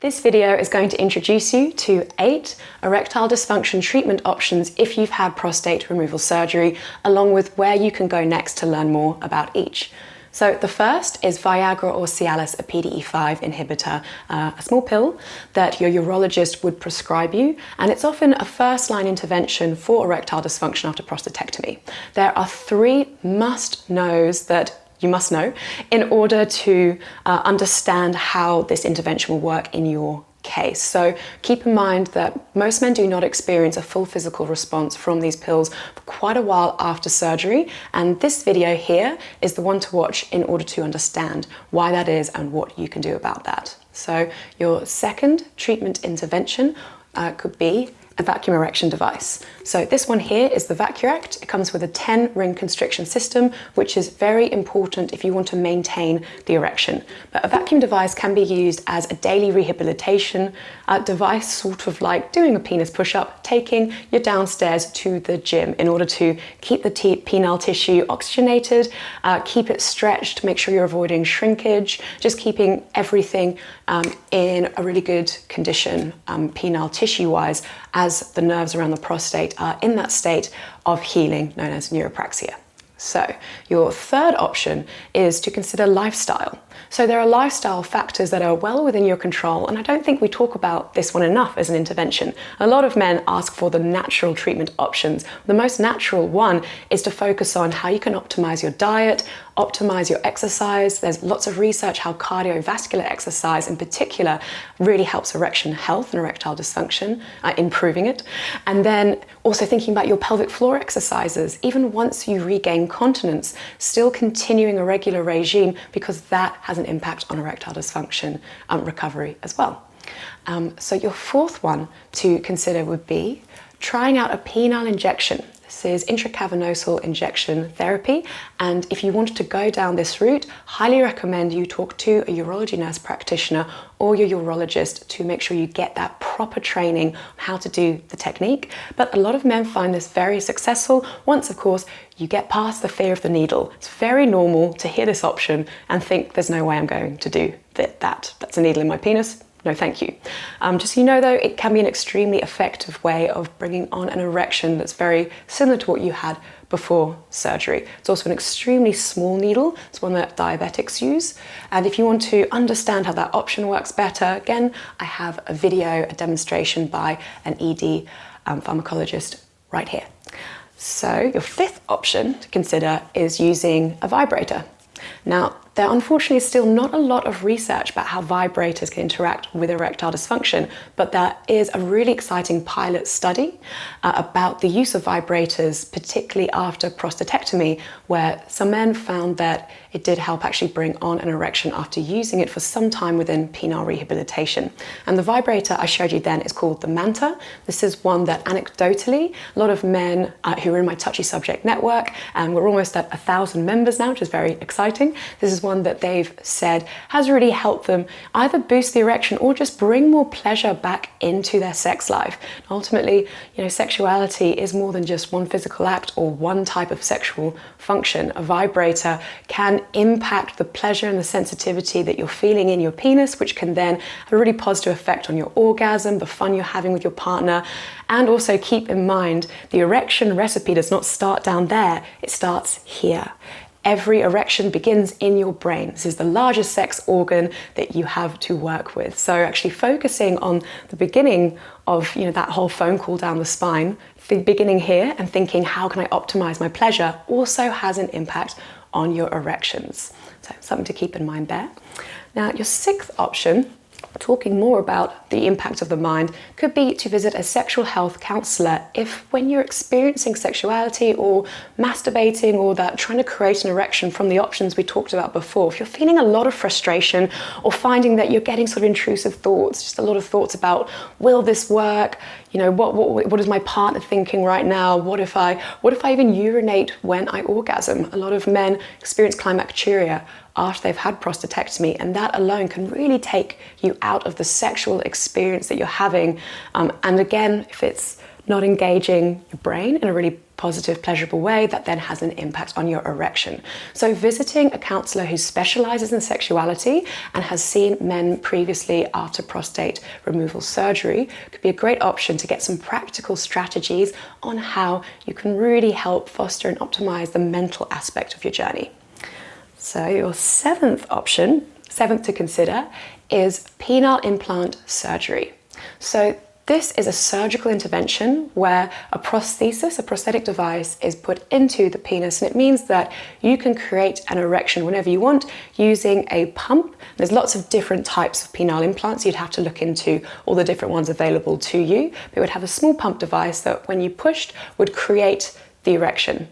This video is going to introduce you to 8 erectile dysfunction treatment options if you've had prostate removal surgery, along with where you can go next to learn more about each. So the first is Viagra or Cialis, a PDE5 inhibitor, a small pill that your urologist would prescribe you, and it's often a first-line intervention for erectile dysfunction after prostatectomy. There are 3 must-knows that you must know in order to understand how this intervention will work in your case. So keep in mind that most men do not experience a full physical response from these pills for quite a while after surgery, and this video here is the one to watch in order to understand why that is and what you can do about that. So your second treatment intervention could be a vacuum erection device. So this one here is the VacuRect. It comes with a 10-ring constriction system, which is very important if you want to maintain the erection. But a vacuum device can be used as a daily rehabilitation device, sort of like doing a penis push-up, taking you downstairs to the gym in order to keep the penile tissue oxygenated, keep it stretched, make sure you're avoiding shrinkage, just keeping everything in a really good condition, penile tissue-wise, as the nerves around the prostate are in that state of healing known as neuropraxia. So your third option is to consider lifestyle. So there are lifestyle factors that are well within your control, and I don't think we talk about this one enough as an intervention. A lot of men ask for the natural treatment options. The most natural one is to focus on how you can optimize your diet, optimize your exercise. There's lots of research how cardiovascular exercise in particular really helps erection health and erectile dysfunction, improving it. And then also thinking about your pelvic floor exercises, even once you regain continence, still continuing a regular regime, because that has an impact on erectile dysfunction recovery as well. So your fourth one to consider would be trying out a penile injection. This is intracavernosal injection therapy, and if you wanted to go down this route, highly recommend you talk to a urology nurse practitioner or your urologist to make sure you get that proper training on how to do the technique. But a lot of men find this very successful once, of course, you get past the fear of the needle. It's very normal to hear this option and think there's no way I'm going to do that. That's a needle in my penis. No, thank you. Just so you know though, it can be an extremely effective way of bringing on an erection that's very similar to what you had before surgery. It's also an extremely small needle. It's one that diabetics use. And if you want to understand how that option works better, again, I have a video, a demonstration by an ED pharmacologist right here. So your fifth option to consider is using a vibrator. Now, there unfortunately is still not a lot of research about how vibrators can interact with erectile dysfunction, but there is a really exciting pilot study about the use of vibrators, particularly after prostatectomy, where some men found that it did help actually bring on an erection after using it for some time within penile rehabilitation. And the vibrator I showed you then is called the Manta. This is one that anecdotally, a lot of men who are in my Touchy Subject network, and we're almost at 1,000 members now, which is very exciting. This is one that they've said has really helped them either boost the erection or just bring more pleasure back into their sex life. And ultimately, you know, sexuality is more than just one physical act or one type of sexual function. A vibrator can impact the pleasure and the sensitivity that you're feeling in your penis, which can then have a really positive effect on your orgasm, the fun you're having with your partner. And also keep in mind, the erection recipe does not start down there, it starts here. Every erection begins in your brain. This is the largest sex organ that you have to work with. So actually focusing on the beginning of, you know, that whole phone call down the spine, the beginning here, and thinking how can I optimize my pleasure, also has an impact on your erections. So something to keep in mind there. Now your sixth option, talking more about the impact of the mind, could be to visit a sexual health counselor if, when you're experiencing sexuality or masturbating or that trying to create an erection from the options we talked about before, if you're feeling a lot of frustration or finding that you're getting sort of intrusive thoughts, just a lot of thoughts about, will this work? You know, what is my partner thinking right now? What if I even urinate when I orgasm? A lot of men experience climacturia after they've had prostatectomy, and that alone can really take you out of the sexual experience that you're having. And again, if it's not engaging your brain in a really positive, pleasurable way that then has an impact on your erection. So visiting a counsellor who specialises in sexuality and has seen men previously after prostate removal surgery could be a great option to get some practical strategies on how you can really help foster and optimise the mental aspect of your journey. So your seventh to consider, is penile implant surgery. So this is a surgical intervention where a prosthesis, a prosthetic device, is put into the penis, and it means that you can create an erection whenever you want using a pump. There's lots of different types of penile implants. You'd have to look into all the different ones available to you. But it would have a small pump device that when you pushed would create the erection.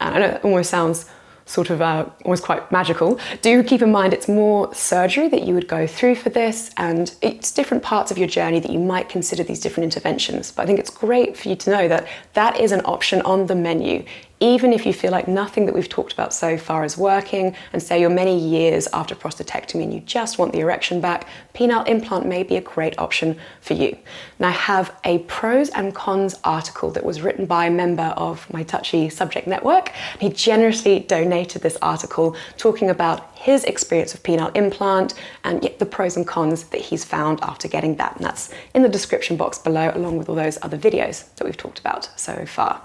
And I know it almost sounds sort of almost quite magical. Do keep in mind it's more surgery that you would go through for this, and it's different parts of your journey that you might consider these different interventions. But I think it's great for you to know that that is an option on the menu. Even if you feel like nothing that we've talked about so far is working, and say you're many years after prostatectomy and you just want the erection back, penile implant may be a great option for you. Now I have a pros and cons article that was written by a member of my Touchy Subject Network. He generously donated this article talking about his experience of penile implant and the pros and cons that he's found after getting that. And that's in the description box below, along with all those other videos that we've talked about so far.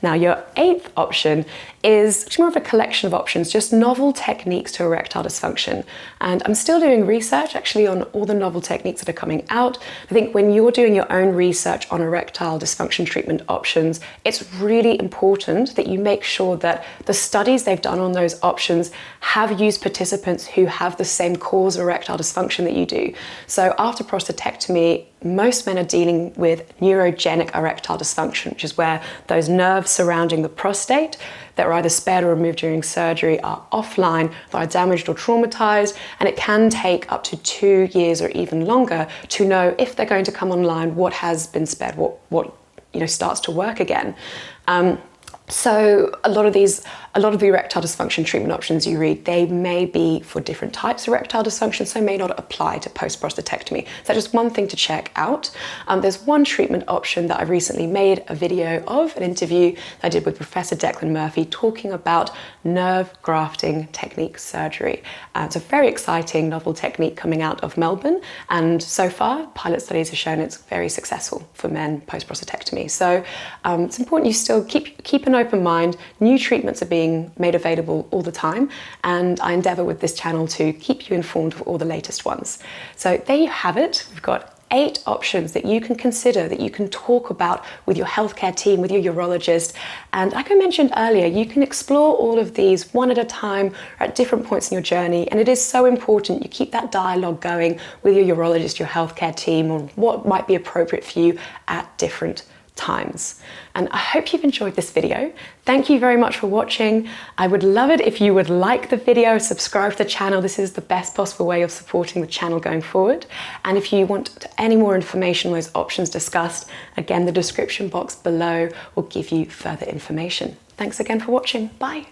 Now your eighth option is more of a collection of options, just novel techniques to erectile dysfunction. And I'm still doing research actually on all the novel techniques that are coming out. I think when you're doing your own research on erectile dysfunction treatment options, it's really important that you make sure that the studies they've done on those options have used participants who have the same cause of erectile dysfunction that you do. So after prostatectomy, most men are dealing with neurogenic erectile dysfunction, which is where those nerves surrounding the prostate that were either spared or removed during surgery are offline, they are damaged or traumatized, and it can take up to 2 years or even longer to know if they're going to come online, what has been spared, what starts to work again. So a lot of the erectile dysfunction treatment options you read, they may be for different types of erectile dysfunction, so may not apply to post-prostatectomy. So that's just one thing to check out. There's one treatment option that I recently made a video of, an interview that I did with Professor Declan Murphy talking about nerve grafting technique surgery. It's a very exciting novel technique coming out of Melbourne, and so far pilot studies have shown it's very successful for men post-prostatectomy. So it's important you still keep an open mind. New treatments are being made available all the time, and I endeavour with this channel to keep you informed of all the latest ones. So there you have it. We've got 8 options that you can consider, that you can talk about with your healthcare team, with your urologist. And like I mentioned earlier, you can explore all of these one at a time or at different points in your journey. And it is so important you keep that dialogue going with your urologist, your healthcare team, on what might be appropriate for you at different times. And I hope you've enjoyed this video. Thank you very much for watching. I would love it if you would like the video, subscribe to the channel. This is the best possible way of supporting the channel going forward. And if you want any more information on those options discussed, again, the description box below will give you further information. Thanks again for watching. Bye.